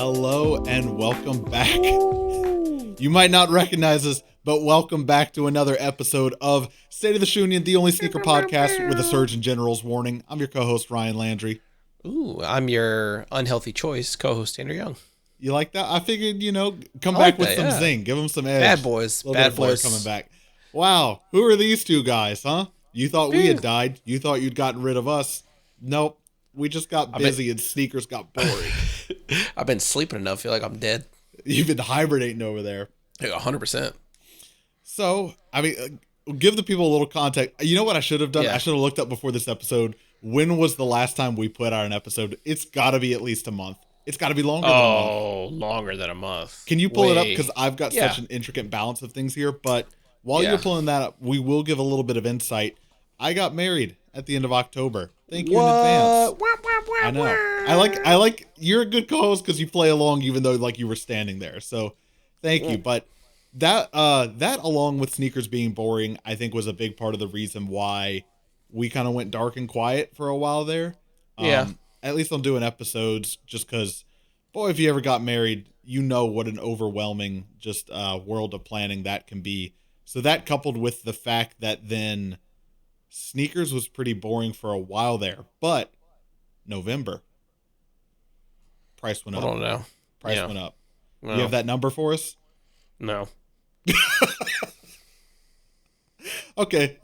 Hello and welcome back. You might not recognize us, but welcome back to another episode of State of the Shunion, the only sneaker podcast with a Surgeon General's warning. I'm your co-host, Ryan Landry. Ooh, I'm your unhealthy choice, co-host Andrew Young. You like that? I figured, come back with some zing. Give them some edge. Bad boys. A little bit of flair coming back. Wow. Who are these two guys, huh? You thought we had died. You thought you'd gotten rid of us. Nope. We just got busy and sneakers got boring. I've been sleeping enough. I feel like I'm dead. You've been hibernating over there. 100%. So, give the people a little context. You know what I should have done? Yeah. I should have looked up before this episode. When was the last time we put out an episode? It's got to be at least a month. It's got to be longer than a month. Oh, longer than a month. Can you pull it up? Because I've got such an intricate balance of things here. But while you're pulling that up, we will give a little bit of insight. I got married at the end of October. Thank you in advance. I know. I like you're a good co-host because you play along even though you were standing there. So thank you. But that along with sneakers being boring, I think was a big part of the reason why we kind of went dark and quiet for a while there. At least on doing episodes, just because, boy, if you ever got married, you know what an overwhelming just world of planning that can be. So that coupled with the fact that then sneakers was pretty boring for a while there, but November price went up. I don't know. Price went up. No. You have that number for us? No. Okay,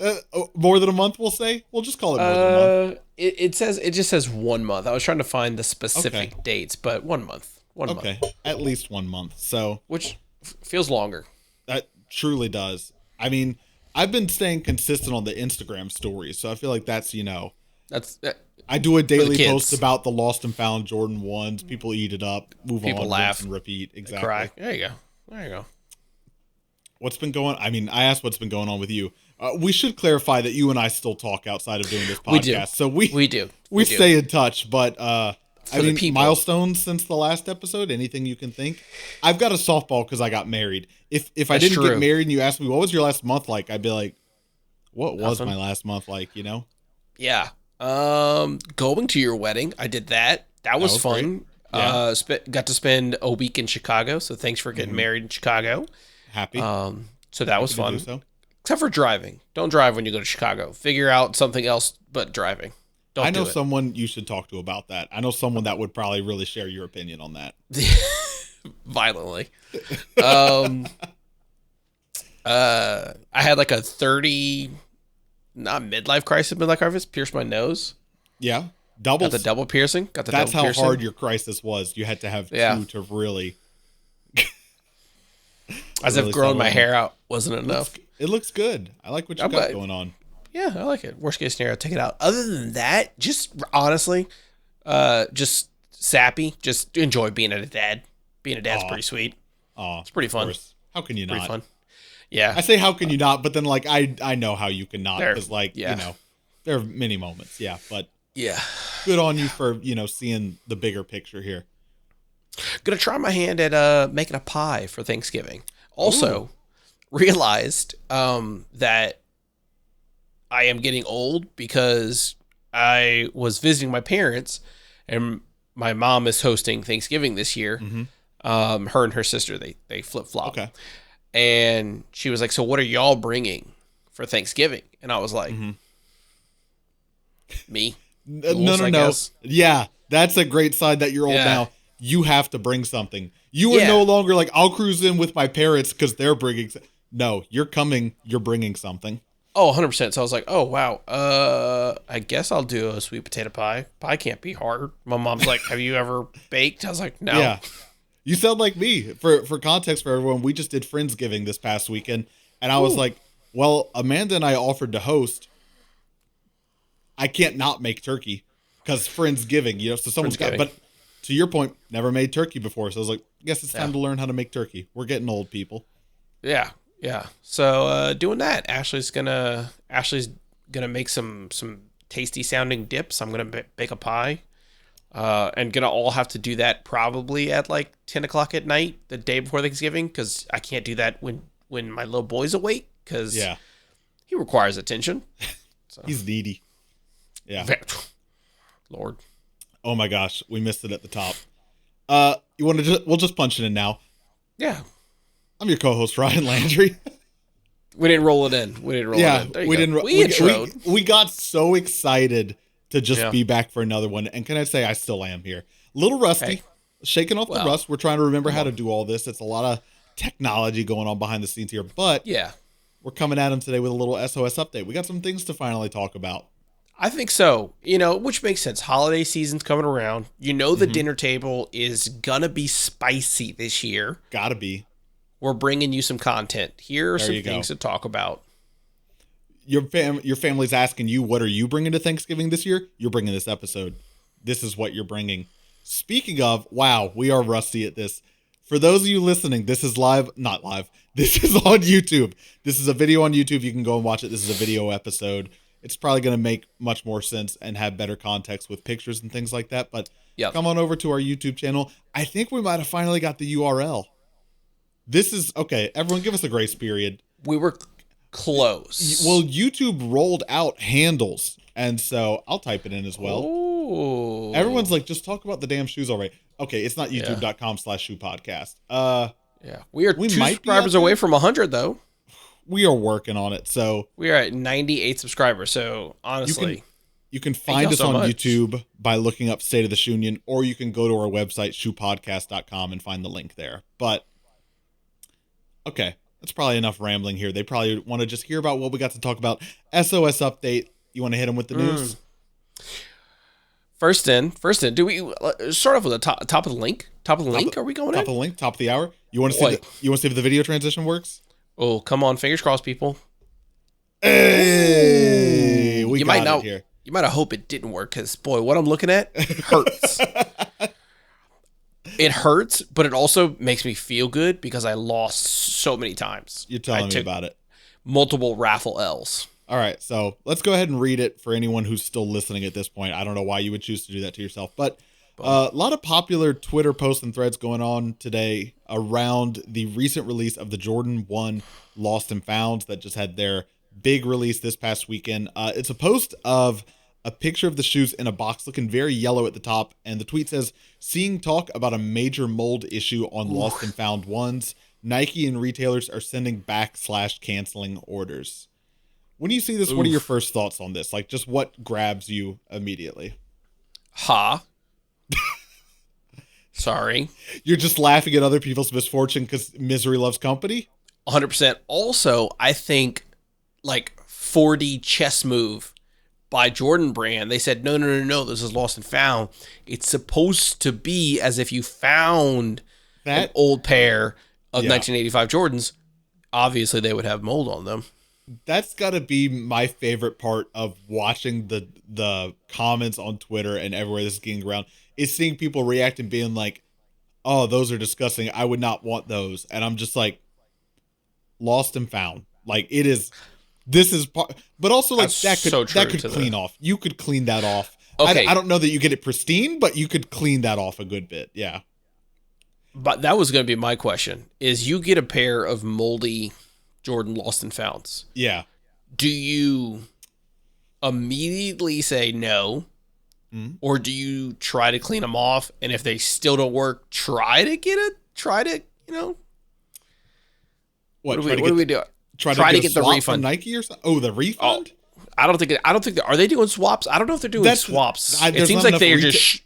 more than a month. We'll say. We'll just call it more than a month. It just says 1 month. I was trying to find the specific dates, but 1 month. One month. At least 1 month. So which feels longer. That truly does. I mean, I've been staying consistent on the Instagram stories, so I feel like that's I do a daily post about the lost and found Jordan 1s. People eat it up, people on, laugh, and repeat. Exactly. Cry. There you go. What's been going on? I mean, I asked what's been going on with you. We should clarify that you and I still talk outside of doing this podcast. We do. So we do. We stay in touch, but milestones since the last episode, anything you can think? I've got a softball because I got married. If I didn't get married and you asked me, what was your last month like? I'd be like, what was my last month like, Yeah. Going to your wedding, I did that. That was fun. Yeah. Got to spend a week in Chicago, so thanks for getting married in Chicago. Happy. So that was fun. Except for driving. Don't drive when you go to Chicago. Figure out something else but driving. I know someone you should talk to about that. I know someone that would probably really share your opinion on that. Violently. I had like a 30, not midlife crisis, pierced my nose. Yeah. Doubles. Got the double piercing. That's how hard your crisis was. You had to have two to really. As if growing my hair out wasn't enough. It looks good. I like what you got going on. Yeah, I like it. Worst case scenario, take it out. Other than that, just honestly, just sappy. Just enjoy being a dad. Being a dad's pretty sweet. It's pretty fun. How can you not? Pretty fun. Yeah. I say how can you not, but then I know how you can not because there are many moments. Yeah, but good on you for seeing the bigger picture here. Gonna try my hand at making a pie for Thanksgiving. Also, realized that I am getting old because I was visiting my parents, and my mom is hosting Thanksgiving this year. Mm-hmm. Her and her sister, they flip-flop. Okay. And she was like, so what are y'all bringing for Thanksgiving? And I was like, me? No. Yeah, that's a great side that you're old now. You have to bring something. You are no longer like, I'll cruise in with my parents because they're bringing. No, you're coming. You're bringing something. Oh, 100%. So I was like, oh, wow. I guess I'll do a sweet potato pie. Pie can't be hard. My mom's like, have you ever baked? I was like, no. Yeah. You sound like me. For context for everyone, we just did Friendsgiving this past weekend. And I was like, well, Amanda and I offered to host. I can't not make turkey because Friendsgiving, so someone's got, but to your point, never made turkey before. So I was like, I guess it's time to learn how to make turkey. We're getting old, people. Yeah. Yeah. So doing that, Ashley's gonna make some tasty sounding dips. I'm gonna bake a pie. And gonna all have to do that probably at like 10 o'clock at night, the day before Thanksgiving, because I can't do that when my little boy's awake, because he requires attention. So. He's needy. Yeah. Lord. Oh my gosh, we missed it at the top. You want to we'll just punch it in now. Yeah. I'm your co-host, Ryan Landry. We didn't roll it in. We didn't roll it in. We didn't. We got so excited to just be back for another one. And can I say, I still am here. A little rusty, shaking off the rust. We're trying to remember how to do all this. It's a lot of technology going on behind the scenes here. But we're coming at them today with a little SOS update. We got some things to finally talk about. I think so. Which makes sense. Holiday season's coming around. The dinner table is going to be spicy this year. Gotta be. We're bringing you some content. Here are some things to talk about. Your family's asking you, what are you bringing to Thanksgiving this year? You're bringing this episode. This is what you're bringing. Speaking of, wow, we are rusty at this. For those of you listening, this is not live. This is on YouTube. This is a video on YouTube. You can go and watch it. This is a video episode. It's probably going to make much more sense and have better context with pictures and things like that. But come on over to our YouTube channel. I think we might have finally got the URL. This is okay. Everyone give us a grace period. We were close. Well, YouTube rolled out handles. And so I'll type it in as well. Ooh. Everyone's like, just talk about the damn shoes already. Okay. It's not youtube.com/shoe podcast. We are 2 subscribers away from 100 though. We are working on it. So we are at 98 subscribers. So honestly, you can find us on YouTube by looking up State of the Shoe Union, or you can go to our website, shoepodcast.com, and find the link there. But okay, that's probably enough rambling here. They probably want to just hear about what we got to talk about. SOS update. You want to hit them with the news? First in. Do we start off with the top of the link? Top of the link? Are we going top of the link? Top of the hour? You want to see? You want to see if the video transition works? Oh, come on! Fingers crossed, people. Hey, we got it here. You might have hoped it didn't work because, boy, what I'm looking at hurts. It hurts, but it also makes me feel good because I lost so many times. You're telling me about it. Multiple raffle L's. All right, so let's go ahead and read it for anyone who's still listening at this point. I don't know why you would choose to do that to yourself, but a lot of popular Twitter posts and threads going on today around the recent release of the Jordan 1 Lost and Found that just had their big release this past weekend. It's a post of a picture of the shoes in a box looking very yellow at the top, and the tweet says, "Seeing talk about a major mold issue on Lost and Found ones. Nike and retailers are sending back/canceling orders." When you see this, what are your first thoughts on this? Like, just what grabs you immediately? Sorry. You're just laughing at other people's misfortune because misery loves company? 100%. Also, I think, 4D chess move by Jordan Brand. They said, no, this is Lost and Found. It's supposed to be as if you found an old pair of 1985 Jordans. Obviously, they would have mold on them. That's got to be my favorite part of watching the comments on Twitter and everywhere this is getting around, is seeing people react and being like, oh, those are disgusting. I would not want those. And I'm just like, Lost and Found. Like, this is part, but also like that could clean off. You could clean that off. Okay. I don't know that you get it pristine, but you could clean that off a good bit. Yeah. But that was going to be my question, is you get a pair of moldy Jordan Lost and Founds. Yeah. Do you immediately say no? Or do you try to clean them off? And if they still don't work, try to, what do we do? Try to get the refund from Nike or something? Oh, the refund? Oh, I don't think, are they doing swaps? I don't know if they're doing swaps. It seems like they're just,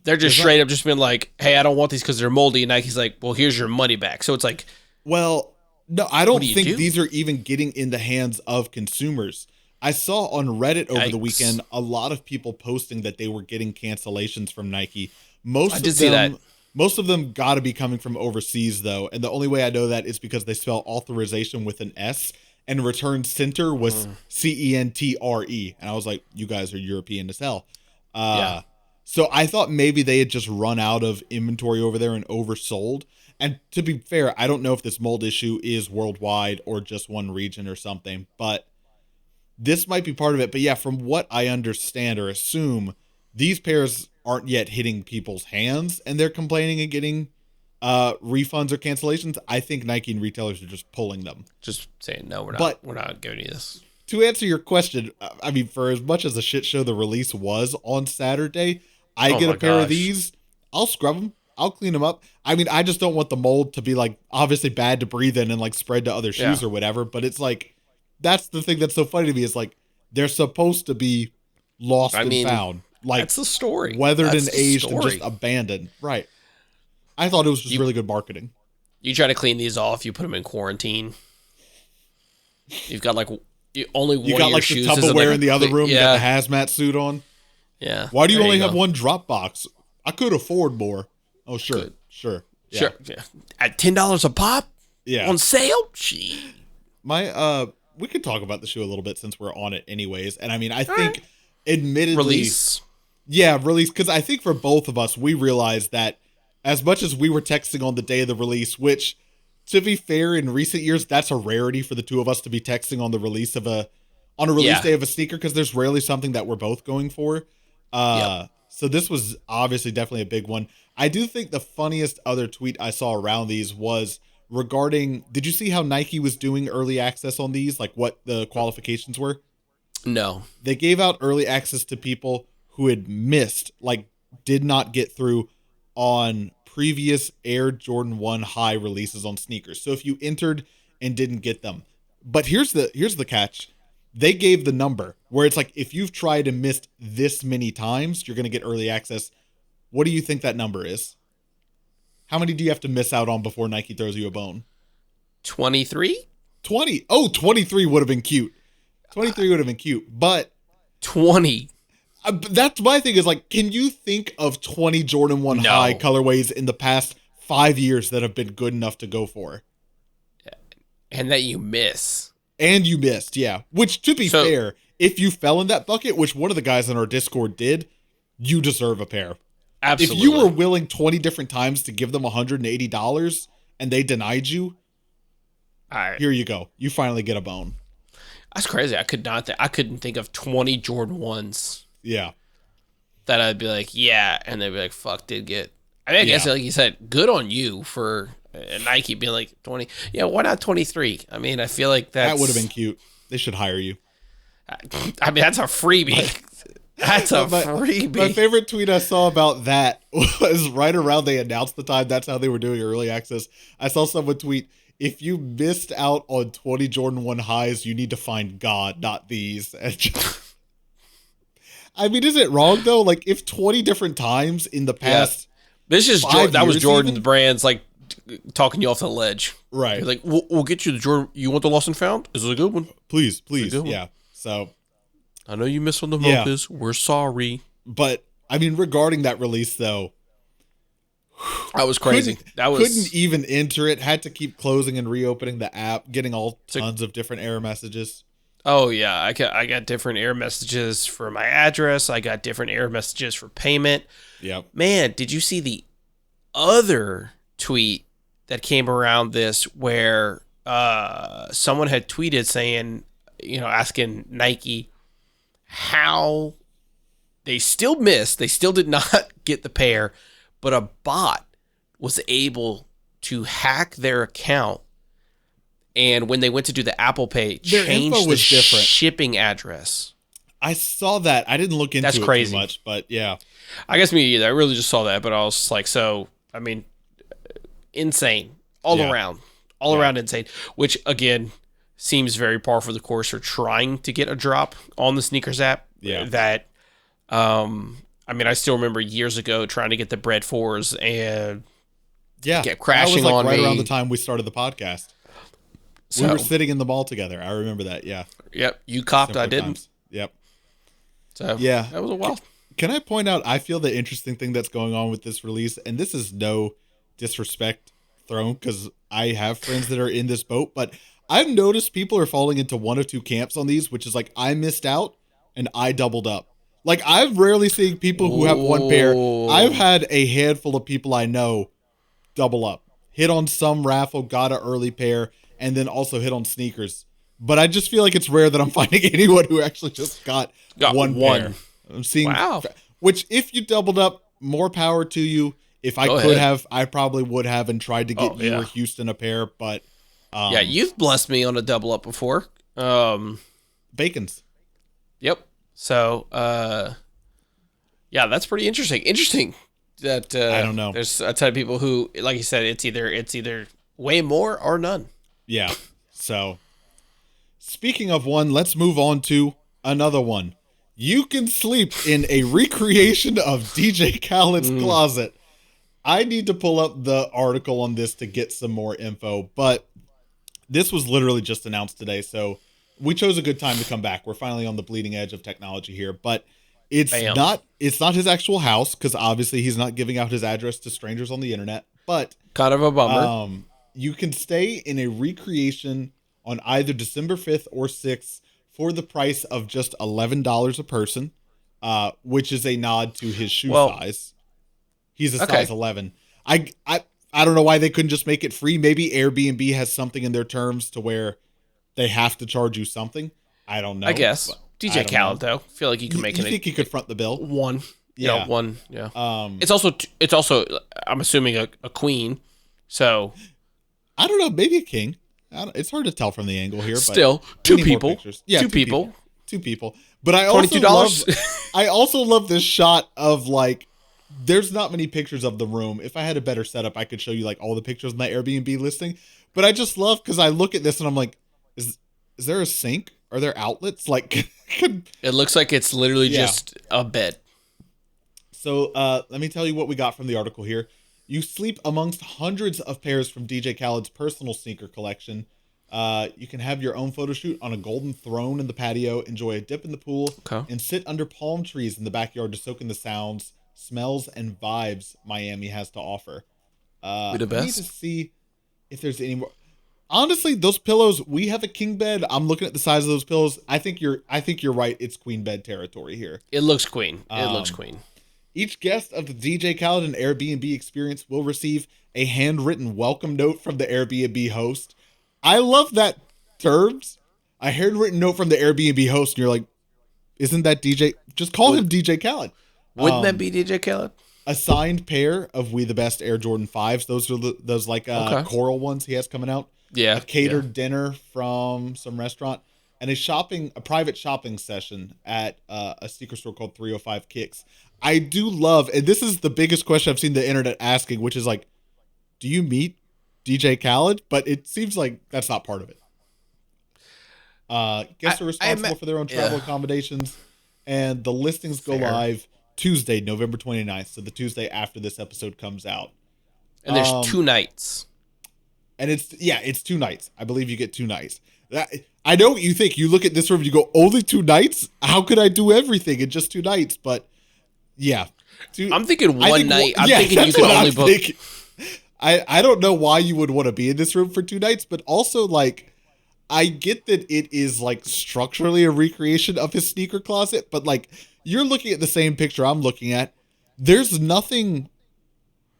they're just straight up just been like, hey, I don't want these because they're moldy. And Nike's like, well, here's your money back. So it's like, well, no, I don't think these are even getting in the hands of consumers. I saw on Reddit over the weekend a lot of people posting that they were getting cancellations from Nike. Most of them got to be coming from overseas, though. And the only way I know that is because they spell authorization with an S, and return center was CENTRE. And I was like, you guys are European as hell. So I thought maybe they had just run out of inventory over there and oversold. And to be fair, I don't know if this mold issue is worldwide or just one region or something, but this might be part of it. But yeah, from what I understand or assume, these pairs aren't yet hitting people's hands and they're complaining and getting refunds or cancellations. I think Nike and retailers are just pulling them. Just saying, no, we're not giving you this. To answer your question, I mean, for as much as a shit show the release was on Saturday, I get a pair of these, I'll scrub them. I'll clean them up. I mean, I just don't want the mold to be like obviously bad to breathe in and like spread to other shoes or whatever. But it's like, that's the thing that's so funny to me is like, they're supposed to be lost and found. Like, that's the story. Weathered and aged and just abandoned. Right. I thought it was just really good marketing. You try to clean these off, you put them in quarantine. You've got like only one. You got like the Tupperware in the other room. You got the hazmat suit on. Yeah. Why do you only have one drop box? I could afford more. Oh, sure. Good. Sure. Yeah. Sure. Yeah. At $10 a pop? Yeah. On sale? Gee. We could talk about the shoe a little bit since we're on it anyways. And I mean, I think admittedly. Release. Yeah, release. Because I think for both of us, we realized that as much as we were texting on the day of the release, which, to be fair, in recent years, that's a rarity for the two of us to be texting on the release of a release day of a sneaker, because there's rarely something that we're both going for. So this was obviously definitely a big one. I do think the funniest other tweet I saw around these was regarding, did you see how Nike was doing early access on these? Like what the qualifications were? No. They gave out early access to people who had missed, like did not get through on previous Air Jordan 1 high releases on sneakers. So if you entered and didn't get them. But here's the catch. They gave the number where it's like, if you've tried and missed this many times, you're going to get early access. What do you think that number is? How many do you have to miss out on before Nike throws you a bone? 23? 20. Oh, 23 would have been cute. 23 would have been cute, but 20. That's my thing is like, can you think of 20 Jordan 1 high colorways in the past 5 years that have been good enough to go for? And that you miss. And you missed, yeah. Which, to be fair, if you fell in that bucket, which one of the guys in our Discord did, you deserve a pair. Absolutely. If you were willing 20 different times to give them $180 and they denied you, here you go. You finally get a bone. That's crazy. I couldn't think of 20 Jordan 1s. Yeah. That I'd be like, yeah. And they'd be like, fuck, did get. I mean, I guess, like you said, good on you for Nike being like 20. Yeah, why not 23? I mean, I feel like that would have been cute. They should hire you. I mean, that's a freebie. That's a freebie. My favorite tweet I saw about that was right around they announced the time. That's how they were doing early access. I saw someone tweet, if you missed out on 20 Jordan 1 highs, you need to find God, not these. I mean, is it wrong though? Like, if 20 different times in the past, this is that was Jordan's brand's like talking you off the ledge, right? You're like, we'll get you the Jordan. You want the lost and found? This is a good one. Please, yeah. So, I know you missed on the mochas. We're sorry, but I mean, regarding that release though, that was crazy. Couldn't even enter it. Had to keep closing and reopening the app, getting all tons of different error messages. Oh yeah, I got different error messages for my address. I got different error messages for payment. Yep. Man, did you see the other tweet that came around this where someone had tweeted saying, asking Nike how they still missed, they still did not get the pair, but a bot was able to hack their account. And when they went to do the Apple Pay, changed the shipping address. I saw that. I didn't look into it too much, but yeah. I guess me either. I really just saw that, but I was like, I mean, insane. All around insane. Which, again, seems very par for the course for trying to get a drop on the sneakers app. Yeah. That, I mean, I still remember years ago trying to get the Bread 4s and kept crashing that was on right me. Around the time we started the podcast. We were sitting in the mall together. I remember that. Yeah. Yep. You copped. I didn't. Times. Yep. So yeah, that was a while. Can I point out? I feel the interesting thing that's going on with this release, and this is no disrespect thrown because I have friends that are in this boat, but I've noticed people are falling into one of two camps on these, which is like I missed out and I doubled up. Like I've rarely seen people who have one pair. I've had a handful of people I know double up, hit on some raffle, got an early pair, and then also hit on sneakers. But I just feel like it's rare that I'm finding anyone who actually just got one pair. I'm seeing, which if you doubled up, more power to you. If I could have, I probably would have and tried to get you or Houston a pair. But you've blessed me on a double up before. Bacon's. Yep. So, that's pretty interesting. that I don't know. There's a ton of people who, like you said, it's either way more or none. Yeah. So, speaking of one, let's move on to another one. You can sleep in a recreation of DJ Khaled's closet. I need to pull up the article on this to get some more info, but this was literally just announced today, so we chose a good time to come back. We're finally on the bleeding edge of technology here, but it's not his actual house, because obviously he's not giving out his address to strangers on the internet, but kind of a bummer. You can stay in a recreation on either December 5th or 6th for the price of just $11 a person, which is a nod to his shoe size. He's a size 11. I don't know why they couldn't just make it free. Maybe Airbnb has something in their terms to where they have to charge you something. I don't know. I guess. DJ Khaled, though. I feel like he could make it. You think he could front the bill? One. Yeah. One. Yeah. It's also, I'm assuming a queen. So. I don't know. Maybe a king. It's hard to tell from the angle here. Still, but two people. Yeah, two people. Two people. But I also I also love this shot of like, there's not many pictures of the room. If I had a better setup, I could show you like all the pictures of my Airbnb listing. But I just love, because I look at this and I'm like, is there a sink? Are there outlets? Like, it looks like it's literally just a bed. So let me tell you what we got from the article here. You sleep amongst hundreds of pairs from DJ Khaled's personal sneaker collection. You can have your own photo shoot on a golden throne in the patio, enjoy a dip in the pool, and sit under palm trees in the backyard to soak in the sounds, smells, and vibes Miami has to offer. Be the best. I need to see if there's any more. Honestly, those pillows, we have a king bed. I'm looking at the size of those pillows. I think you're right. It's queen bed territory here. It looks queen. Each guest of the DJ Khaled and Airbnb experience will receive a handwritten welcome note from the Airbnb host. I love that terms. A handwritten note from the Airbnb host, and you're like, isn't that DJ? Just call him DJ Khaled. Wouldn't that be DJ Khaled? A signed pair of We the Best Air Jordan 5s. Those are those like coral ones he has coming out. Yeah. A catered dinner from some restaurant, and a private shopping session at a sneaker store called 305 Kicks. I do love, and this is the biggest question I've seen the internet asking, which is like, do you meet DJ Khaled? But it seems like that's not part of it. Guests are responsible for their own travel accommodations, and the listings go live Tuesday, November 29th, so the Tuesday after this episode comes out. And there's 2 nights. And it's 2 nights. I believe you get 2 nights. I know what you think. You look at this room, you go, only 2 nights? How could I do everything in just 2 nights? But yeah. I'm thinking one night. I'm thinking you can only book. I don't know why you would want to be in this room for 2 nights, but also like, I get that it is like structurally a recreation of his sneaker closet, but like, you're looking at the same picture I'm looking at. There's nothing,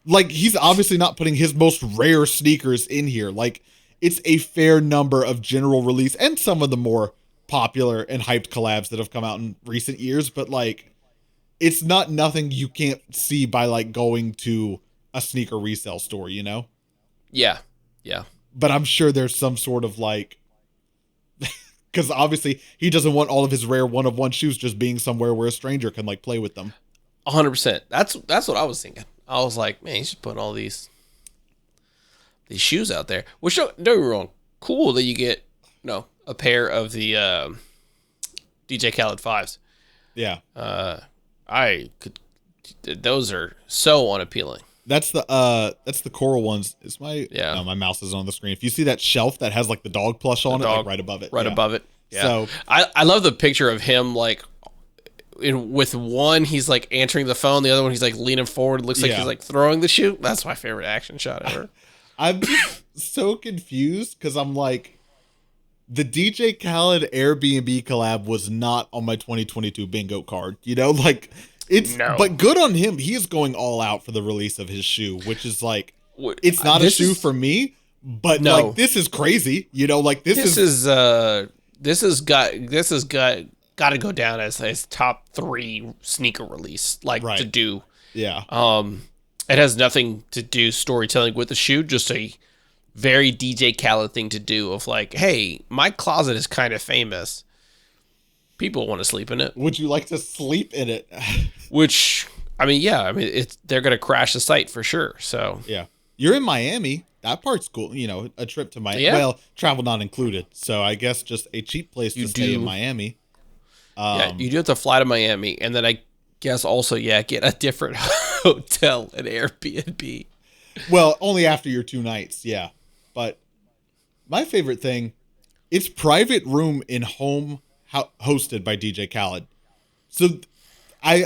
like, he's obviously not putting his most rare sneakers in here. Like, it's a fair number of general release and some of the more popular and hyped collabs that have come out in recent years, but like, it's not nothing you can't see by like going to a sneaker resale store, you know? Yeah. Yeah. But I'm sure there's some sort of like, because obviously he doesn't want all of his rare one-of-one shoes just being somewhere where a stranger can like play with them. 100%. That's what I was thinking. I was like, man, he should put all these shoes out there. Which, don't get me wrong, cool that you get a pair of the DJ Khaled 5s. Yeah. Those are so unappealing. That's the coral ones. No, my mouse is on the screen. If you see that shelf that has like the dog plush on it, like right above it. Right above it. Yeah. So I love the picture of him like with one he's like answering the phone, the other one he's like leaning forward. It looks like he's like throwing the shoe. That's my favorite action shot ever. I'm just so confused because I'm like, the DJ Khaled Airbnb collab was not on my 2022 bingo card. You know, like but good on him. He is going all out for the release of his shoe, which is like, it's not a shoe for me, but like, this is crazy. You know, like this has got to go down as his top 3 sneaker release, like to do. Yeah. It has nothing to do storytelling with the shoe, just a very DJ Khaled thing to do of like, hey, my closet is kind of famous. People want to sleep in it. Would you like to sleep in it? Which I mean, yeah, I mean, they're going to crash the site for sure. So, Yeah. You're in Miami. That part's cool. You know, a trip to Miami. yeah, Well, travel not included. So I guess just a cheap place you to stay in do. Miami. Yeah, you do have to fly to Miami, and then I guess also, yeah, get a different hotel and Airbnb. Well, only after your 2 nights. Yeah. But my favorite thing, it's private room in home hosted by DJ Khaled. So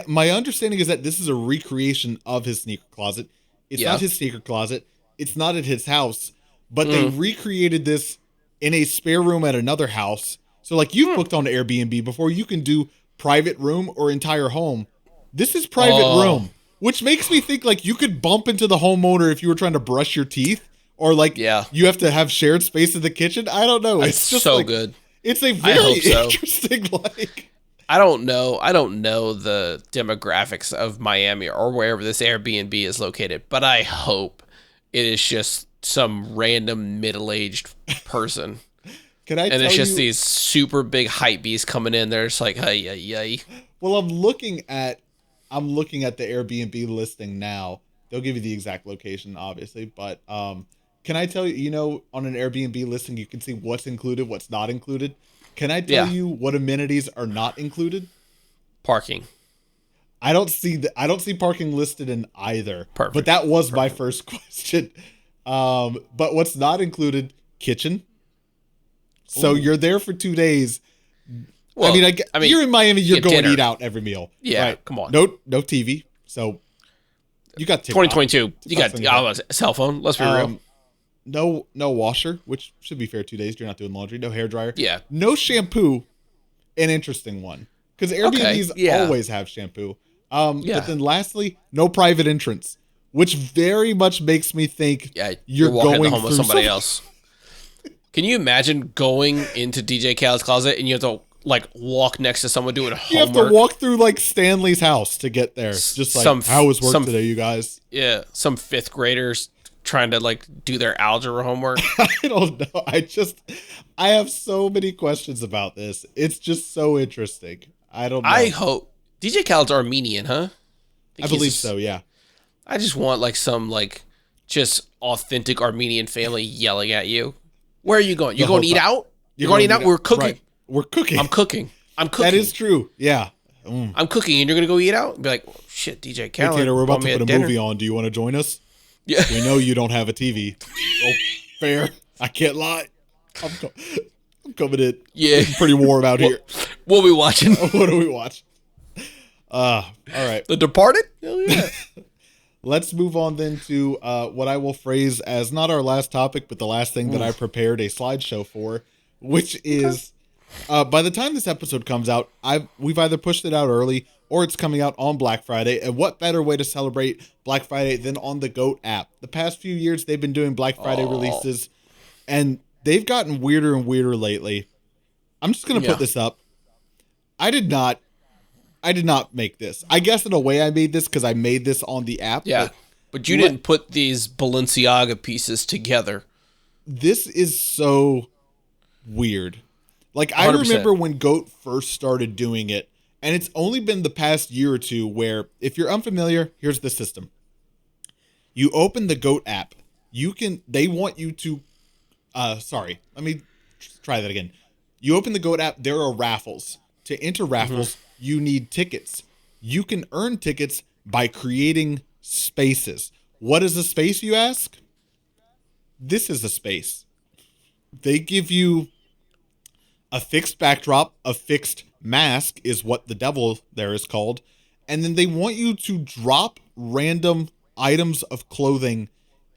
my understanding is that this is a recreation of his sneaker closet. It's Yeah. not his sneaker closet. It's not at his house, but they recreated this in a spare room at another house. So like you've booked on Airbnb before, you can do private room or entire home. This is private room, which makes me think like you could bump into the homeowner if you were trying to brush your teeth, or like you have to have shared space in the kitchen. I don't know. It's just so like, good. It's a very so. interesting like. I don't know the demographics of Miami or wherever this Airbnb is located, but I hope it is just some random middle-aged person. Can I and it's just these super big hype beasts coming in. They're just like, hey. Well, I'm looking at the Airbnb listing now. They'll give you the exact location, obviously, but can I tell you? You know, on an Airbnb listing, you can see what's included, what's not included. Can I tell you what amenities are not included? Parking. I don't see parking listed in either. Perfect. But that was my first question. But what's not included? Kitchen. So you're there for 2 days. Well, I mean, you're in Miami. You're going to eat out every meal. Yeah, right? Come on. No TV. So you got TikTok. 2022. You got a cell phone. Let's be real. No washer, which should be fair 2 days. You're not doing laundry. No hairdryer. Yeah. No shampoo. An interesting one. Because Airbnbs always have shampoo. But then lastly, no private entrance, which very much makes me think you're walking going home with somebody else. Can you imagine going into DJ Khaled's closet and you have to like walk next to someone doing homework? You have to walk through like Stanley's house to get there. Just like, how was work today, you guys? Yeah, some 5th graders trying to like do their algebra homework. I don't know. I have so many questions about this. It's just so interesting. I don't know. I hope DJ Khaled's Armenian, huh? I believe so, yeah. I just want like some like just authentic Armenian family yelling at you. Where are you going? You're going to eat out? You're going to eat out? We're cooking. Right. We're cooking. I'm cooking. That is true. Yeah. I'm cooking and you're going to go eat out? Be like, oh, shit, DJ Khaled. Hey, Tater, we're about to put a movie on. Do you want to join us? Yeah. We know you don't have a TV. Oh, fair. I can't lie. I'm coming in. Yeah. It's pretty warm out here. What are we watching? What are we watching? All right. The Departed? Hell yeah. Let's move on then to what I will phrase as not our last topic, but the last thing that I prepared a slideshow for, which is by the time this episode comes out, we've either pushed it out early or it's coming out on Black Friday. And what better way to celebrate Black Friday than on the GOAT app? The past few years, they've been doing Black Friday releases, and they've gotten weirder and weirder lately. I'm just going to put this up. I did not make this. I guess in a way I made this because I made this on the app. Yeah, but you didn't put these Balenciaga pieces together. This is so weird. Like, 100%. I remember when GOAT first started doing it, and it's only been the past year or two where, if you're unfamiliar, here's the system. You open the GOAT app. They want you to, sorry, let me try that again. You open the GOAT app, there are raffles. To enter raffles, you need tickets. You can earn tickets by creating spaces. What is a space, you ask? This is a space. They give you a fixed backdrop, a fixed mask is what the devil there is called, and then they want you to drop random items of clothing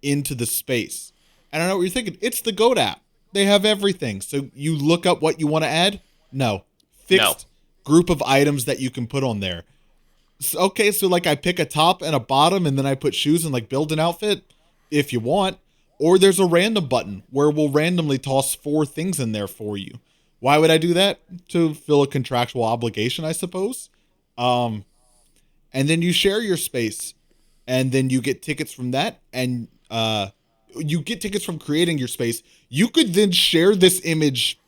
into the space. And I know what you're thinking. It's the GOAT app. They have everything. So you look up what you want to add? No. Fixed group of items that you can put on there. So like I pick a top and a bottom and then I put shoes and like build an outfit if you want. Or there's a random button where we'll randomly toss 4 things in there for you. Why would I do that? To fill a contractual obligation, I suppose. And then you share your space. And then you get tickets from that. And you get tickets from creating your space. You could then share this image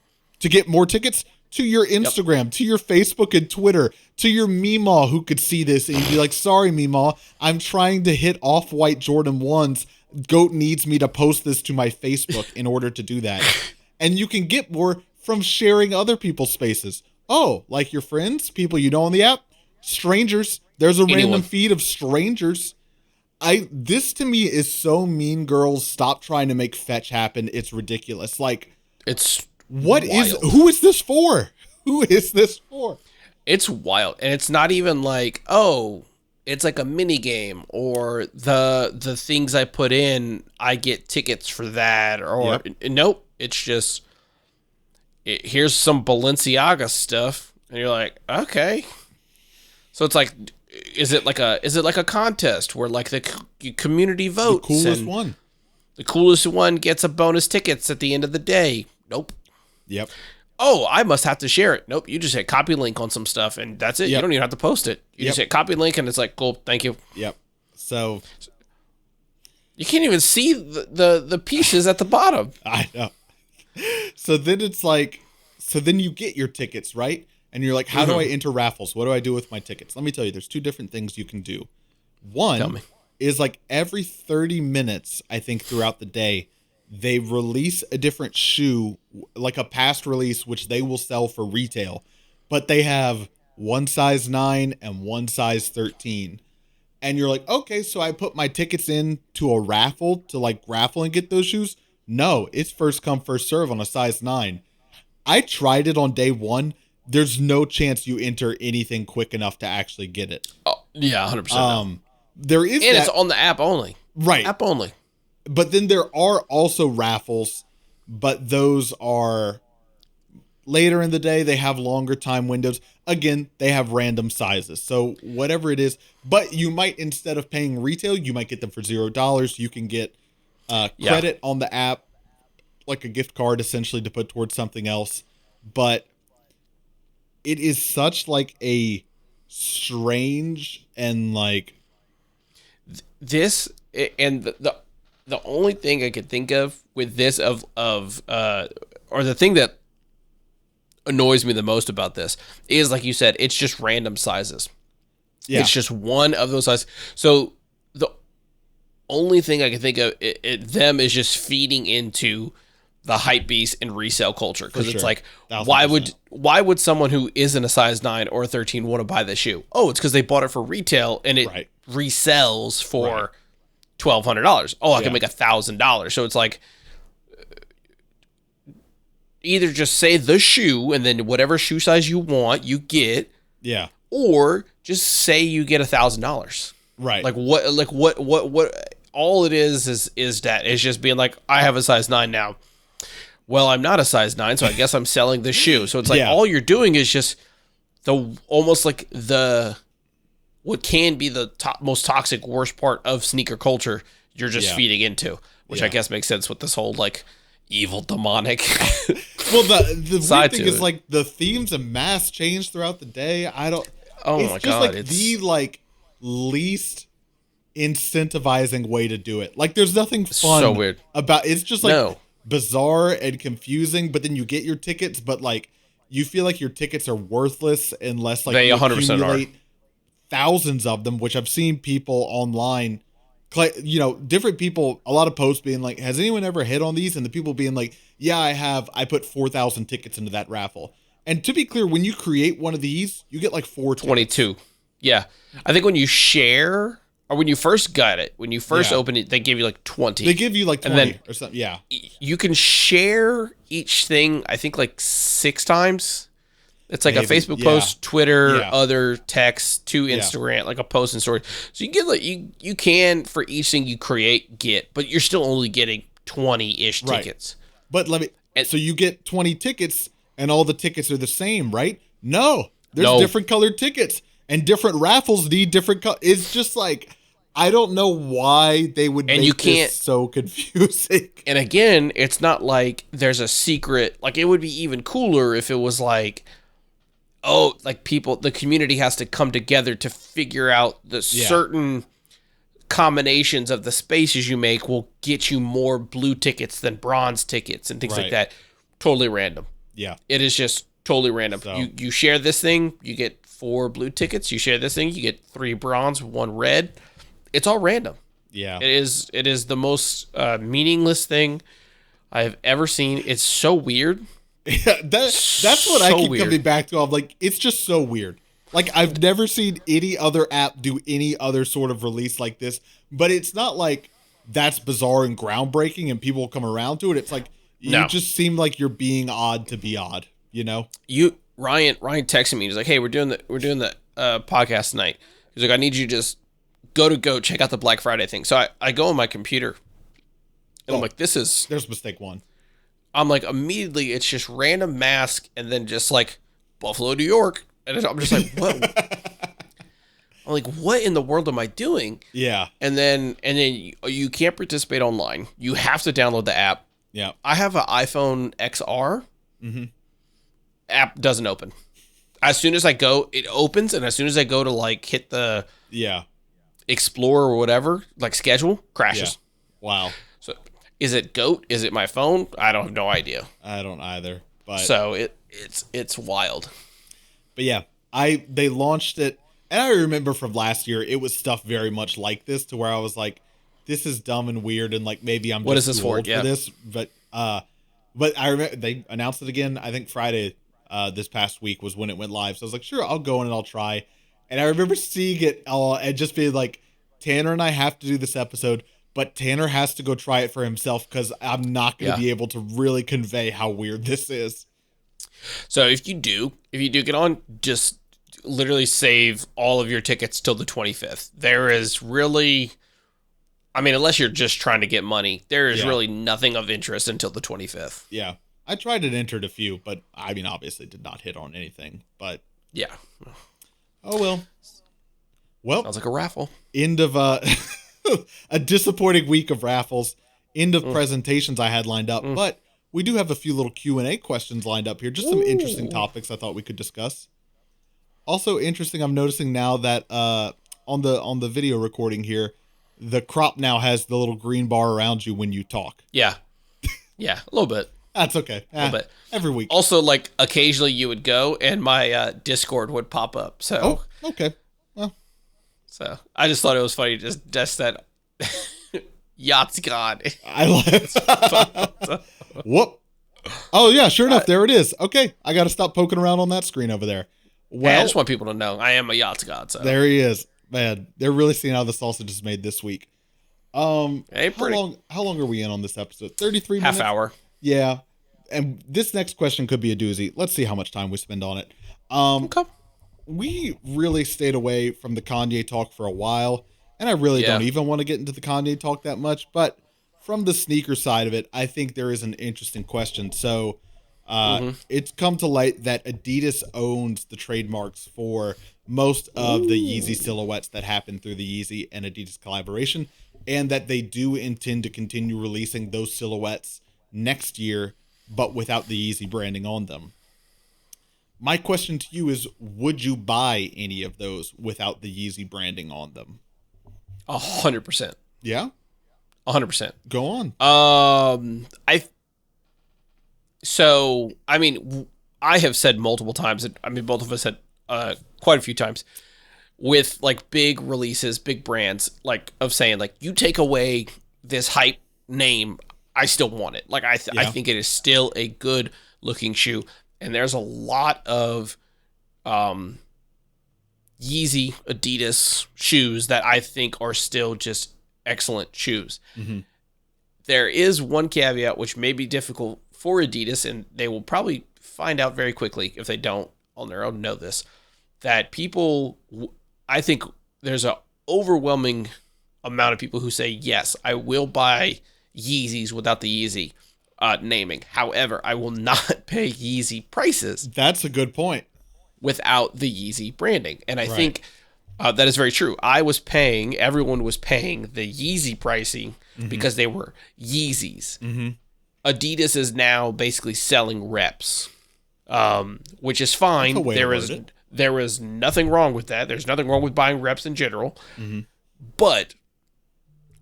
to get more tickets to your Instagram, to your Facebook and Twitter, to your Meemaw who could see this and you'd be like, sorry, Meemaw, I'm trying to hit off-white Jordan 1s. Goat needs me to post this to my Facebook in order to do that. And you can get more from sharing other people's spaces. Oh, like your friends, people you know on the app, strangers. There's a random feed of strangers. This to me is so Mean Girls. Stop trying to make fetch happen. It's ridiculous. Like, it's who is this for? Who is this for? It's wild. And it's not even like, oh, it's like a mini game or the things I put in, I get tickets for that or nope. It's just, here's some Balenciaga stuff. And you're like, okay. So it's like, is it like a contest where like the community votes? The coolest one. The coolest one gets a bonus tickets at the end of the day. Nope. Yep. Oh, I must have to share it. Nope. You just hit copy link on some stuff and that's it. Yep. You don't even have to post it. You just hit copy link and it's like, cool. Thank you. Yep. So you can't even see the pieces at the bottom. I know. So then it's like, then you get your tickets, right? And you're like, how do I enter raffles? What do I do with my tickets? Let me tell you, there's two different things you can do. One is like every 30 minutes, I think throughout the day, they release a different shoe, like a past release, which they will sell for retail. But they have one size 9 and one size 13. And you're like, okay, so I put my tickets in to a raffle to like raffle and get those shoes? No, it's first come, first serve on a size 9. I tried it on day 1. There's no chance you enter anything quick enough to actually get it. Oh, yeah, 100%. There is, and it's on the app only. Right. App only. But then there are also raffles, but those are later in the day. They have longer time windows. Again, they have random sizes. So whatever it is, but you might, instead of paying retail, you might get them for $0. You can get credit on the app, like a gift card essentially to put towards something else. But it is such like a strange and like this, and the only thing I could think of with this or the thing that annoys me the most about this is, like you said, it's just random sizes. Yeah. It's just one of those sizes. So the only thing I can think of them is just feeding into the hype beast and resale culture, because it's like, 1,000%. why would someone who isn't a size 9 or a 13 want to buy this shoe? Oh, it's because they bought it for retail and it resells for $1,200. Oh, I can make $1,000. So it's like, either just say the shoe and then whatever shoe size you want, you get. Yeah. Or just say you get $1,000. Right. Like what all it is that it's just being like, I have a size 9 now. Well, I'm not a size 9, so I guess I'm selling the shoe. So it's like all you're doing is just almost like what can be the most toxic, worst part of sneaker culture. You're just feeding into, which I guess makes sense with this whole like evil demonic. Well, the weird thing is like the themes of mass change throughout the day. It's just like the like least incentivizing way to do it. Like there's nothing fun so weird about it's just like bizarre and confusing, but then you get your tickets, but like you feel like your tickets are worthless unless like they you 100% accumulate are. Thousands of them, which I've seen people online, you know, different people, a lot of posts being like, has anyone ever hit on these? And the people being like, yeah, I have. I put 4,000 tickets into that raffle. And to be clear, when you create one of these, you get like 422. Yeah. I think when you share, or when you first got it, when you first open it, they give you like 20. They give you like 20 and then or something. Yeah. You can share each thing, I think like 6 times. It's like a Facebook post, Twitter, other text to Instagram, like a post and story. So you get like you can, for each thing you create, but you're still only getting 20-ish tickets. But so you get 20 tickets and all the tickets are the same, right? No, there's different colored tickets and different raffles need different colors. It's just like, I don't know why they would make this so confusing. And again, it's not like there's a secret. Like it would be even cooler if it was like, oh, like the community has to come together to figure out the certain combinations of the spaces you make will get you more blue tickets than bronze tickets and things like that. Totally random. Yeah. It is just Totally random. So. You share this thing, you get 4 blue tickets. You share this thing, you get 3 bronze, 1 red. It's all random. Yeah. It is the most meaningless thing I have ever seen. It's so weird. Yeah, that's what I keep coming back to. I'm like, it's just so weird. Like, I've never seen any other app do any other sort of release like this, but it's not like that's bizarre and groundbreaking and people come around to it. It's like, you just seem like you're being odd to be odd, you know? Ryan texted me. He's like, hey, we're doing the podcast tonight. He's like, I need you to just go check out the Black Friday thing. So I go on my computer and I'm like, there's mistake 1. I'm like, immediately it's just random mask and then just like Buffalo, New York. And I'm just like, what? I'm like, what in the world am I doing? Yeah. And then you can't participate online. You have to download the app. Yeah. I have an iPhone XR. Mm-hmm. App doesn't open. As soon as I go, it opens. And as soon as I go to like hit the explore or whatever, like schedule, crashes. Yeah. Wow. So is it GOAT? Is it my phone? I don't have no idea. I don't either. But so it's wild. But yeah, they launched it, and I remember from last year it was stuff very much like this, to where I was like, this is dumb and weird, and like maybe I'm just too old for this. But I remember they announced it again. I think Friday this past week was when it went live. So I was like, sure, I'll go in and I'll try. And I remember seeing it and just being like, Tanner and I have to do this episode, but Tanner has to go try it for himself because I'm not going to be able to really convey how weird this is. So if you do get on, just literally save all of your tickets till the 25th. There is really, I mean, unless you're just trying to get money, there is really nothing of interest until the 25th. Yeah. I tried and entered a few, but I mean, obviously did not hit on anything, but yeah. Oh, well, sounds like a raffle. End of a disappointing week of raffles, end of presentations I had lined up, but we do have a few little Q&A questions lined up here. Just some interesting topics I thought we could discuss. Also interesting, I'm noticing now that on the video recording here, the crop now has the little green bar around you when you talk. Yeah. Yeah, a little bit. That's okay. A little bit. Every week. Also, like, occasionally you would go and my Discord would pop up. So. Oh, okay. Well. So, I just thought it was funny just that Yacht's God. I like Whoop. Oh, yeah, sure enough. There it is. Okay. I got to stop poking around on that screen over there. Well, I just want people to know I am a Yacht's God. So. There he is. Man, they're really seeing how the sausage is made this week. Hey, how long are we in on this episode? 33 minutes? Half hour. Yeah. And this next question could be a doozy. Let's see how much time we spend on it. Okay. We really stayed away from the Kanye talk for a while, and I really don't even want to get into the Kanye talk that much, but from the sneaker side of it, I think there is an interesting question. So it's come to light that Adidas owns the trademarks for most of the Yeezy silhouettes that happen through the Yeezy and Adidas collaboration, and that they do intend to continue releasing those silhouettes next year, but without the Yeezy branding on them. My question to you is, would you buy any of those without the Yeezy branding on them? 100%. Yeah? 100%. Go on. I have said multiple times, both of us said quite a few times, with like big releases, big brands, like of saying like, you take away this hype name, I still want it. Like I think it is still a good looking shoe. And there's a lot of Yeezy Adidas shoes that I think are still just excellent shoes. Mm-hmm. There is one caveat which may be difficult for Adidas, and they will probably find out very quickly if they don't on their own know this, that people, I think there's an overwhelming amount of people who say, yes, I will buy Yeezys without the Yeezy naming. However, I will not pay Yeezy prices. That's a good point. Without the Yeezy branding. And I think that is very true. Everyone was paying the Yeezy pricing because they were Yeezys. Mm-hmm. Adidas is now basically selling reps, which is fine. There is nothing wrong with that. There's nothing wrong with buying reps in general. Mm-hmm. But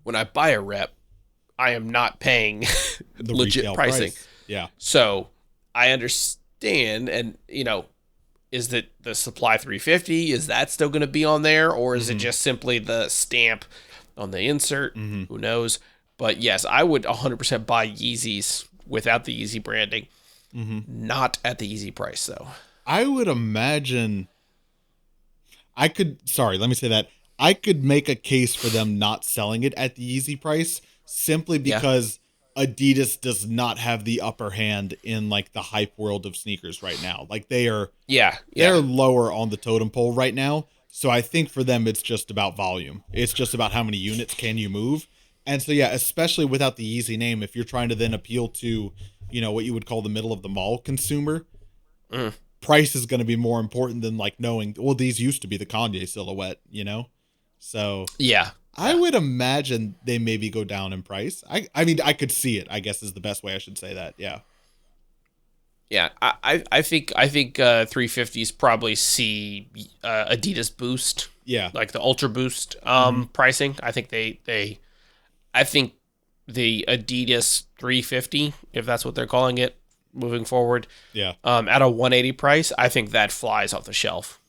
when I buy a rep, I am not paying the legit pricing. Yeah. So I understand. Dan, and is that the Supply 350? Is that still going to be on there, or is it just simply the stamp on the insert? Who knows? But yes, I would 100% buy Yeezys without the Yeezy branding. Not at the Yeezy price, though. I would imagine let me say that. I could make a case for them not selling it at the Yeezy price simply because Adidas does not have the upper hand in like the hype world of sneakers right now. Like they're lower on the totem pole right now. So I think for them, it's just about volume. It's just about how many units can you move. And so, especially without the Yeezy name, if you're trying to then appeal to, what you would call the middle of the mall consumer, price is going to be more important than like knowing, well, these used to be the Kanye silhouette, So I would imagine they maybe go down in price. I mean, I could see it, I guess is the best way I should say that. Yeah. Yeah, I think 350s probably see Adidas Boost. Yeah. Like the Ultra Boost pricing. I think I think the Adidas 350, if that's what they're calling it moving forward. Yeah. At a 180 price, I think that flies off the shelf.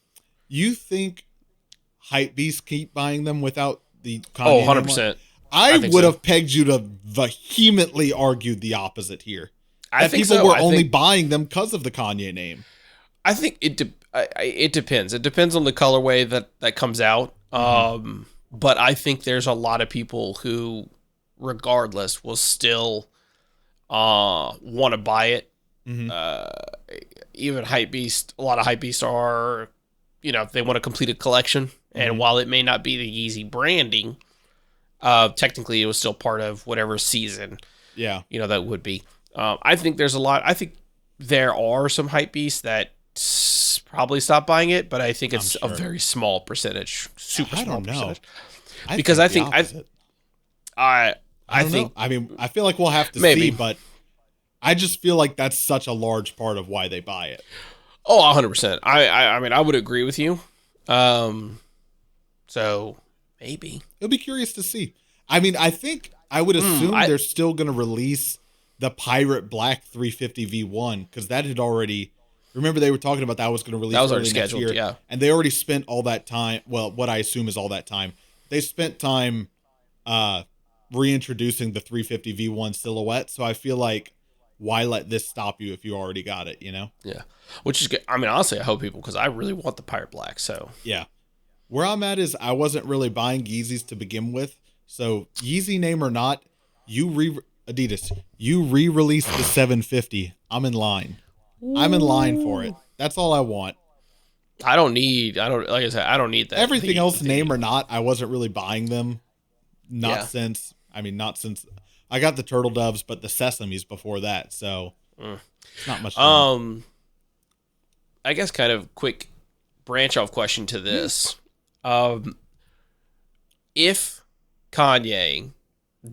You think Hypebeast keep buying them without the Kanye? 100%. I would have pegged you to vehemently argue the opposite here. I think people were only buying them because of the Kanye name. I think it depends. It depends on the colorway that comes out. But I think there's a lot of people who, regardless, will still want to buy it. Even Hypebeast, a lot of Hypebeast are, they want to complete a collection. And while it may not be the Yeezy branding, technically it was still part of whatever season. Yeah. That would be. I think there's a lot. I think there are some Hypebeasts that probably stop buying it, but I think it's a very small percentage, super small percentage. Because I think I think I mean, I feel like we'll have to see, but I just feel like that's such a large part of why they buy it. Oh, 100%. I mean, I would agree with you. So maybe it'll be curious to see. I mean, I think I would assume they're still going to release the Pirate Black 350 V1 because that had already. Remember, they were talking about that was going to release. That was already scheduled, next year, and they already spent all that time. Well, what I assume is all that time. They spent time reintroducing the 350 V1 silhouette. So I feel like, why let this stop you if you already got it? Yeah, which is good. I mean, honestly, I hope people because I really want the Pirate Black. So yeah, where I'm at is I wasn't really buying Yeezys to begin with. So Yeezy name or not, Adidas, you re-released the 750. I'm in line. I'm in line for it. That's all I want. Like I said, I don't need that. Everything else, name or not, I wasn't really buying them. Not since I got the Turtle Doves, but the Sesames before that. So it's not much. I guess kind of quick branch off question to this. If Kanye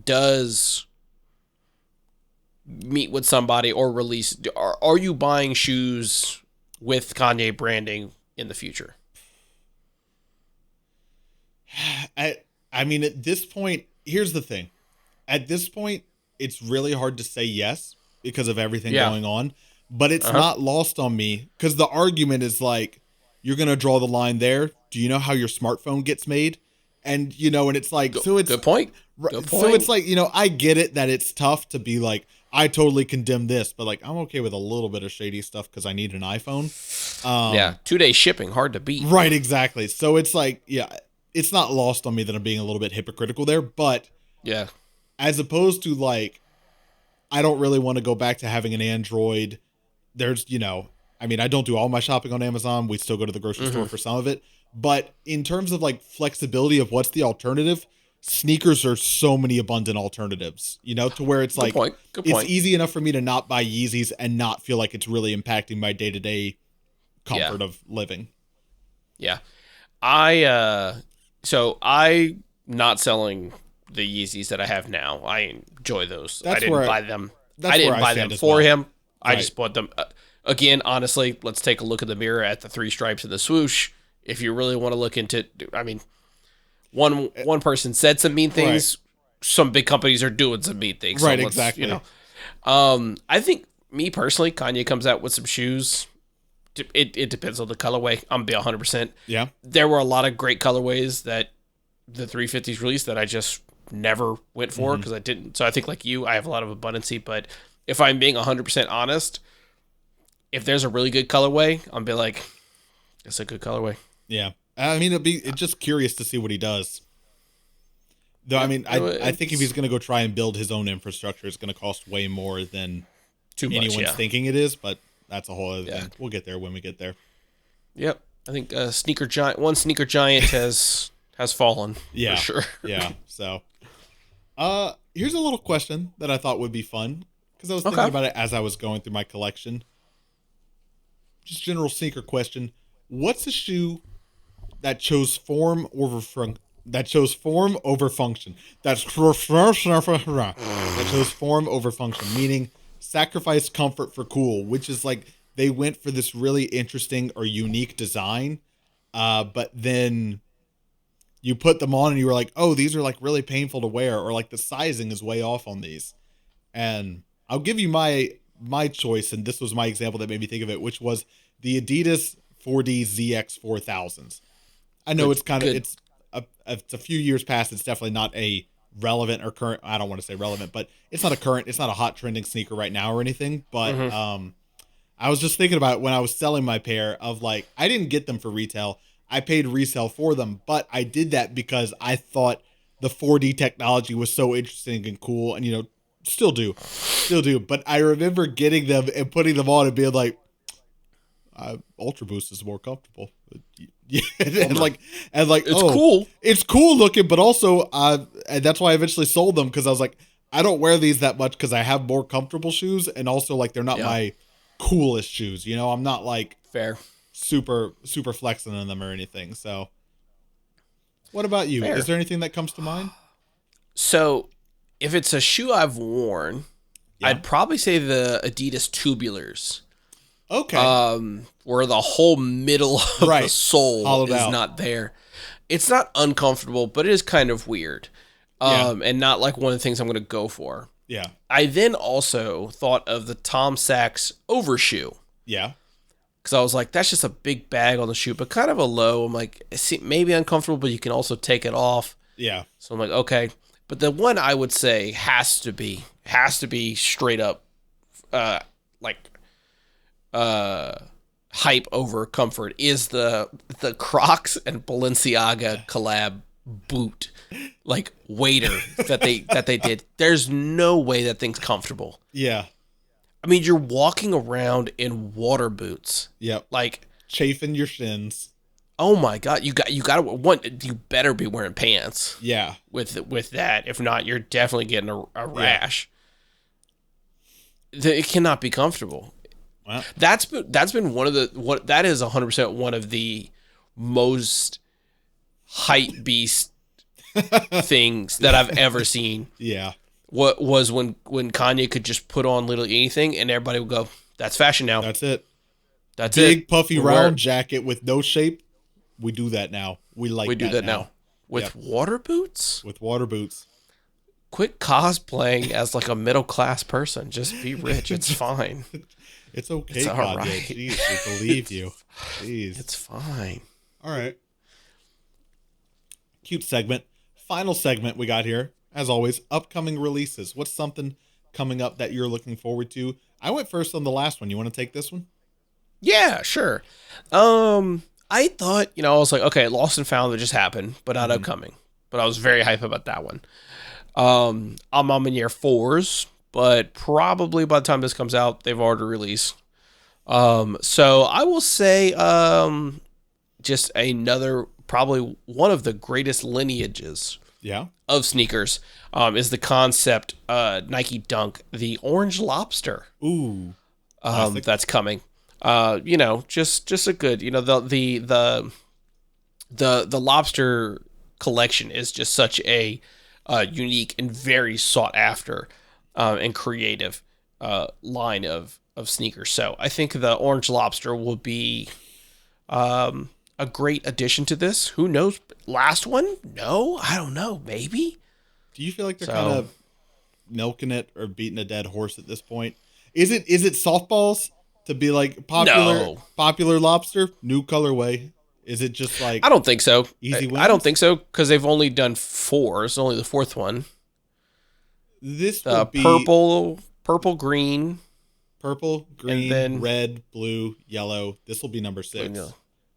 does meet with somebody or release, are you buying shoes with Kanye branding in the future? I mean, at this point, here's the thing. At this point, it's really hard to say yes because of everything going on, but it's not lost on me because the argument is like, you're going to draw the line there. Do you know how your smartphone gets made? And, and it's like, so it's good point. Good point. So it's like, I get it that it's tough to be like, I totally condemn this, but like, I'm okay with a little bit of shady stuff because I need an iPhone. 2-day shipping, hard to beat. Right, exactly. So it's like, it's not lost on me that I'm being a little bit hypocritical there, but as opposed to like, I don't really want to go back to having an Android. There's, I mean, I don't do all my shopping on Amazon. We still go to the grocery store for some of it. But in terms of like flexibility of what's the alternative, sneakers are so many abundant alternatives, to where it's like, Good point. It's easy enough for me to not buy Yeezys and not feel like it's really impacting my day-to-day comfort of living. Yeah. So I'm not selling the Yeezys that I have now. I enjoy those. I didn't buy them. I didn't buy them for him. I just bought them. Again, honestly, let's take a look in the mirror at the 3 stripes and the swoosh. If you really want to look into, I mean, one person said some mean things. Right. Some big companies are doing some mean things. Right, exactly. I think me personally, Kanye comes out with some shoes. It depends on the colorway. I'm be 100%. Yeah. There were a lot of great colorways that the 350s released that I just never went for because I didn't. So I think like you, I have a lot of abundancy. But if I'm being 100% honest, if there's a really good colorway, I'll be like, it's a good colorway. Yeah. I mean, it's just curious to see what he does. Though, I mean, I think if he's going to go try and build his own infrastructure, it's going to cost way more than anyone's thinking it is. But that's a whole other thing. We'll get there when we get there. Yep. I think sneaker giant has fallen. Yeah. For sure. Yeah. So, here's a little question that I thought would be fun because I was thinking about it as I was going through my collection. Just general sneaker question. What's a shoe that chose form over function? That chose form over function. That chose form over function, meaning sacrifice comfort for cool, which is like they went for this really interesting or unique design, but then you put them on and you were like, oh, these are like really painful to wear, or like the sizing is way off on these. And I'll give you my choice, and this was my example that made me think of it, which was the Adidas 4D ZX 4000s. I know it's kind of it's a few years past. It's definitely not a relevant or current. I don't want to say relevant, but it's not a hot trending sneaker right now or anything. But I was just thinking about it when I was selling my pair of like, I didn't get them for retail. I paid resale for them, but I did that because I thought the 4D technology was so interesting and cool, and still do. But I remember getting them and putting them on and being like, Ultra Boost is more comfortable. Yeah, and like it's cool looking, but also and that's why I eventually sold them, because I was like, I don't wear these that much because I have more comfortable shoes, and also like they're not my coolest shoes. I'm not like super flexing in them or anything. So, what about you? Is there anything that comes to mind? So, if it's a shoe I've worn, I'd probably say the Adidas Tubulars. Okay. Where the whole middle of the sole is not there. It's not uncomfortable, but it is kind of weird. And not like one of the things I'm going to go for. Yeah. I then also thought of the Tom Sachs overshoe. Yeah. Because I was like, that's just a big bag on the shoe, but kind of a low. I'm like, maybe uncomfortable, but you can also take it off. Yeah. So I'm like, okay. But the one I would say has to be straight up, hype over comfort is the Crocs and Balenciaga collab boot, like wader that they did. There's no way that thing's comfortable. Yeah. I mean, you're walking around in water boots. Yep. Like chafing your shins. Oh my God. You better be wearing pants. Yeah. With that. If not, you're definitely getting a rash. Yeah. It cannot be comfortable. Wow. That's been that is 100% one of the most hype beast things that I've ever seen. Yeah. What was when Kanye could just put on literally anything and everybody would go, that's fashion now. That's it. That's Big puffy round jacket with no shape. We do that now. We do that now. With water boots? With water boots. Quit cosplaying as like a middle class person. Just be rich. It's fine. It's okay, it's Kanye. Right. Jeez, we believe you. Jeez. It's fine. All right. Cute segment. Final segment we got here. As always, upcoming releases. What's something coming up that you're looking forward to? I went first on the last one. You want to take this one? Yeah, sure. I thought, I was like, okay, Lost and Found that just happened, but not upcoming. But I was very hype about that one. I'm in year 4s, but probably by the time this comes out, they've already released. So I will say, just another, probably one of the greatest lineages of sneakers, is the concept, Nike Dunk, the Orange Lobster. Ooh. That's coming. Just a good, the lobster collection is just such a unique and very sought after and creative line of sneakers. So I think the Orange Lobster will be a great addition to this. Who knows? Last one? No, I don't know. Maybe. Do you feel like they're kind of milking it or beating a dead horse at this point? Is it softballs to be like No, popular lobster, new colorway? Is it just like I don't think so. easy I don't wins? think so because they've only done 4. It's only the 4th one. This will be Purple, green, purple, and green, then red, blue, yellow. This will be number 6. no.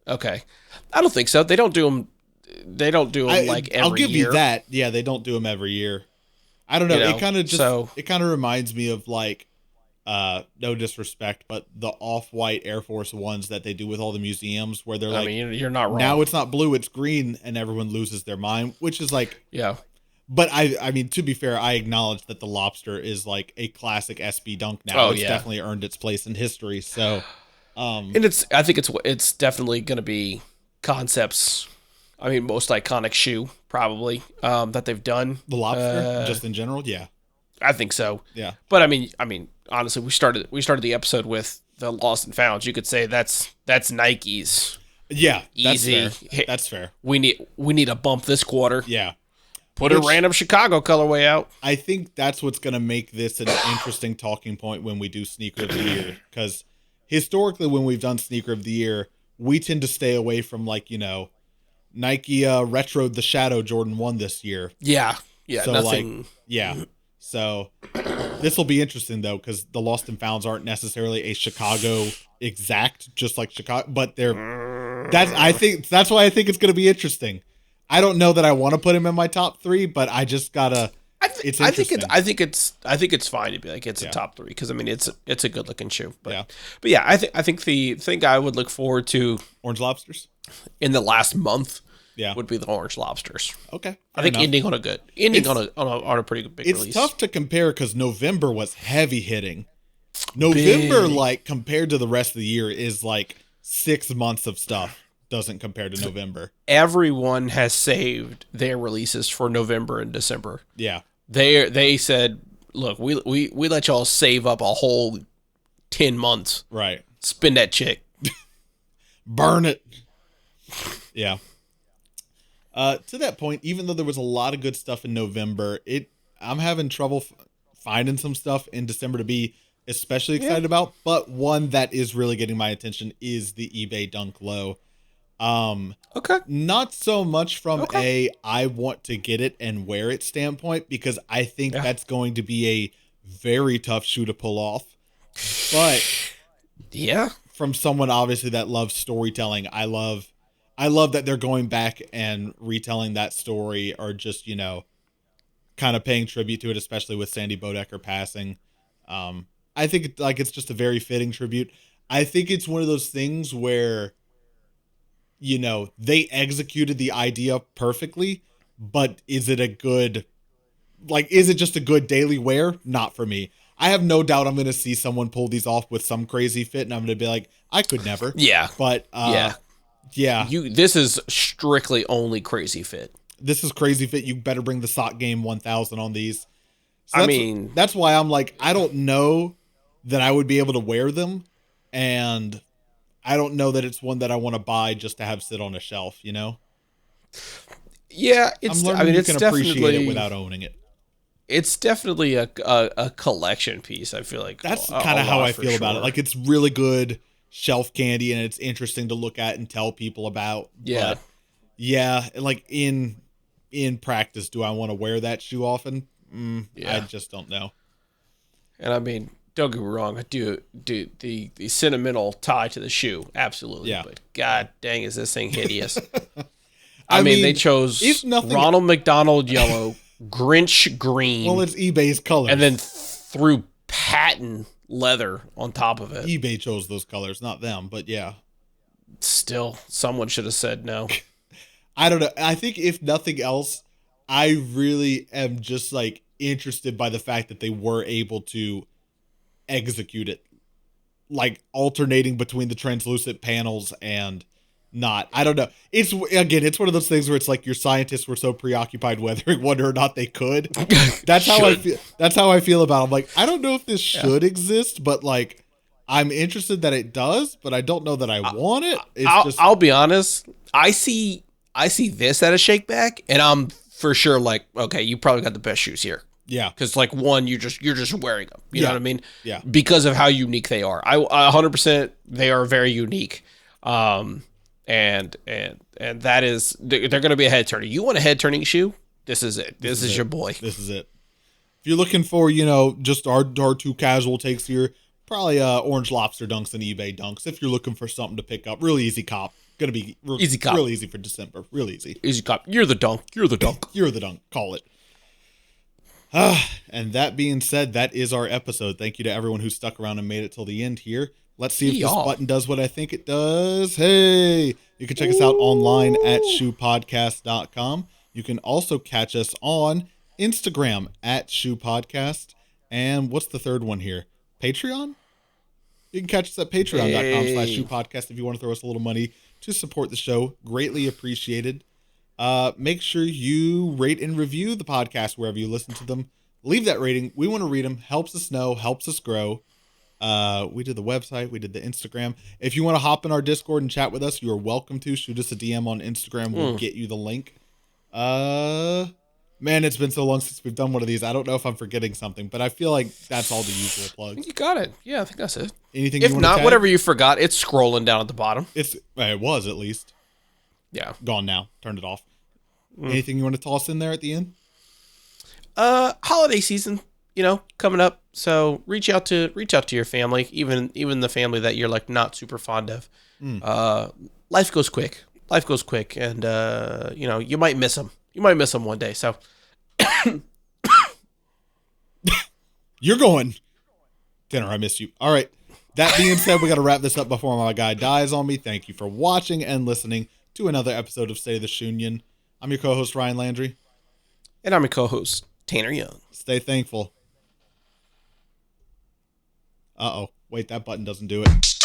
Okay, I don't think so. They don't do them. They don't do them like every year. I'll give you that. Yeah, they don't do them every year. I don't know. It kind of it kind of reminds me of like, no disrespect, but the off-white Air Force Ones that they do with all the museums where they're like, I mean, you're not wrong. Now it's not blue, it's green, and everyone loses their mind, which is like, yeah. But I mean, to be fair, I acknowledge that the lobster is like a classic SB dunk now. It's definitely earned its place in history. So, and I think it's definitely going to be Concepts. I mean, most iconic shoe probably that they've done. The lobster, just in general, yeah. I think so. Yeah. But I mean, honestly, we started the episode with the Lost and Found. You could say that's Nike's. Yeah, easy. That's fair. We need to bump this quarter. Yeah. Put a random Chicago colorway out. I think that's what's going to make this an interesting talking point when we do Sneaker of the Year. Because historically, when we've done Sneaker of the Year, we tend to stay away from, like, Nike retroed the Shadow Jordan 1 this year. Yeah. Yeah. So, nothing. like, yeah. So this will be interesting, though, because the Lost and Founds aren't necessarily a Chicago exact, just like Chicago. But that's why I think it's going to be interesting. I don't know that I want to put him in my top 3, but I just gotta. I think it's fine to be like it's a top 3 because I mean it's a good looking shoe. But yeah, I think the thing I would look forward to Orange Lobsters in the last month yeah. would be the orange lobsters. Okay. I think ending on a good on a pretty big release. It's tough to compare because November was heavy hitting. November, like, compared to the rest of the year, is like 6 months of stuff. Doesn't compare to November. Everyone has saved their releases for November and December. Yeah. They said, look, we let y'all save up a whole 10 months. Right. Spin that chick. Burn it. Yeah. To that point, even though there was a lot of good stuff in November, I'm having trouble finding some stuff in December to be especially excited about, but one that is really getting my attention is the eBay Dunk Low. Okay. Not so much from I want to get it and wear it standpoint, because I think that's going to be a very tough shoe to pull off. But from someone obviously that loves storytelling, I love that they're going back and retelling that story, or just, kind of paying tribute to it, especially with Sandy Bodecker passing. I think it's just a very fitting tribute. I think it's one of those things where, they executed the idea perfectly, but is it just a good daily wear? Not for me. I have no doubt I'm going to see someone pull these off with some crazy fit, and I'm going to be like, I could never. Yeah. But, yeah. This is strictly only crazy fit. This is crazy fit. You better bring the sock game 1000 on these. So that's why I'm like, I don't know that I would be able to wear them, and I don't know that it's one that I want to buy just to have sit on a shelf, Yeah, I'm learning you can appreciate it without owning it. It's definitely a collection piece. I feel like that's kind of how I feel about it. Like, it's really good shelf candy, and it's interesting to look at and tell people about. Yeah, but like in practice, do I want to wear that shoe often? I just don't know. And I mean, don't get me wrong, I do the sentimental tie to the shoe, absolutely. Yeah. But god dang, is this thing hideous? I mean, they chose Ronald McDonald yellow, Grinch green. Well, it's eBay's colors, and then threw patent leather on top of it. eBay chose those colors, not them. But yeah, still, someone should have said no. I don't know. I think if nothing else, I really am just like interested by the fact that they were able to execute it, like alternating between the translucent panels and not. I don't know. It's one of those things where it's like your scientists were so preoccupied whether or not they could. That's how I feel. That's how I feel about it. I'm like, I don't know if this should exist, but like, I'm interested that it does, but I don't know that I want it. I'll be honest. I see this at a shake back, and I'm for sure like, okay, you probably got the best shoes here. Yeah. Because like one, you're just wearing them. You know what I mean? Yeah. Because of how unique they are. I 100%. They are very unique. And that is, they're going to be a head turner. You want a head turning shoe? This is it. This is your boy. This is it. If you're looking for, just our two casual takes here, probably Orange Lobster dunks and eBay dunks. If you're looking for something to pick up, real easy cop. Gonna be easy cop. Real easy for December. Real easy. Easy cop. You're the dunk. You're the dunk. You're the dunk. Call it. And that being said, that is our episode. Thank you to everyone who stuck around and made it till the end here. Let's see if this button does what I think it does. Hey, you can check us out online at shoepodcast.com. You can also catch us on Instagram at shoepodcast. And what's the third one here? Patreon? You can catch us at patreon.com/shoepodcast if you want to throw us a little money to support the show. Greatly appreciated. Make sure you rate and review the podcast wherever you listen to them. Leave that rating. We want to read them. Helps us know, helps us grow. We did the website. We did the Instagram. If you want to hop in our Discord and chat with us, you are welcome to. Shoot us a DM on Instagram. We'll get you the link. Man, it's been so long since we've done one of these. I don't know if I'm forgetting something, but I feel like that's all the usual plugs. You got it. Yeah, I think that's it. Anything if you want not, to tag? whatever you forgot, it's scrolling down at the bottom. It was at least. Yeah. Gone now. Turned it off. Anything you want to toss in there at the end? Holiday season, coming up. So reach out to your family, even the family that you're like not super fond of. Life goes quick. And you might miss them. You might miss them one day. So You're going. Dinner, I miss you. All right. That being said, we got to wrap this up before my guy dies on me. Thank you for watching and listening to another episode of State of the Shunion. I'm your co-host, Ryan Landry. And I'm your co-host, Tanner Young. Stay thankful. Uh-oh. Wait, that button doesn't do it.